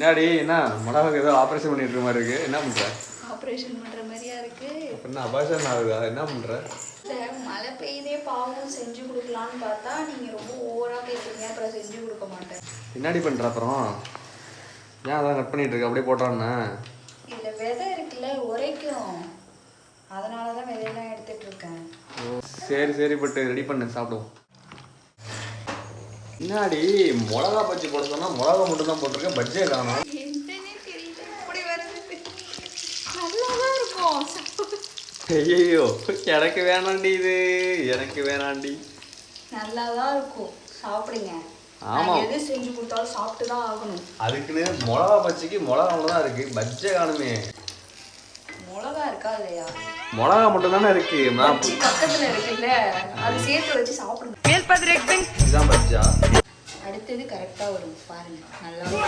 என்னடி என்ன மிளகாக்கு ஏதோ ஆப்ரேஷன் பண்ணிட்டு இருக்க மாதிரி இருக்கு, என்ன பண்ற? ஆப்ரேஷன் பண்ற மாதிரியா இருக்கு. என்ன அபாஷன் ஆகுதா, என்ன பண்ற? மழை பெய்தே பாவம் செஞ்சு கொடுக்கலான்னு பார்த்தா நீங்க ரொம்ப ஓவரா பேசுறீங்க, அப்புறம் செஞ்சு கொடுக்க மாட்டேன். என்னடி பண்ற அப்புறம்? ஏன் அதான் கட் பண்ணிட்டு இருக்க, அப்படியே போட்டான்னு? இல்ல விதை இருக்குல்ல உரைக்கும், அதனாலதான் விதையெல்லாம் எடுத்துட்டு இருக்கேன். சரி சரி பட்டு ரெடி பண்ணு சாப்பிடுவோம். என்னடி மிளகா பஜ்ஜி போட சொன்னா மிளகா மட்டும் தான் போட்டிருக்கேன், பஜ்ஜியே காணோம். என்னன்னே தெரியல, இப்படி வருது. நல்லாதான் இருக்கும். ஐயோ எனக்கு வேணாண்டி, இது எனக்கு வேணாண்டி. நல்லாதான் இருக்கும், சாப்பிடுங்க. ஆமா, எது செஞ்சு கொடுத்தாலும் சாப்பிட்டு தான் ஆகணும். அதுக்குன்னு மிளகா பஜ்ஜிக்கு மிளகா தான் இருக்கு, பஜ்ஜியே காணுமே. மிளகா இருக்கா இல்லையா? மிளகா மட்டும் தானே இருக்கு. பஜ்ஜி பக்கத்துல இருக்குல்ல, அது சேர்த்து வச்சு சாப்பிடுங்க. இதுதான் பஜ்ஜா. அடுத்தது கரெக்டா வரும் பாருங்க, நல்லா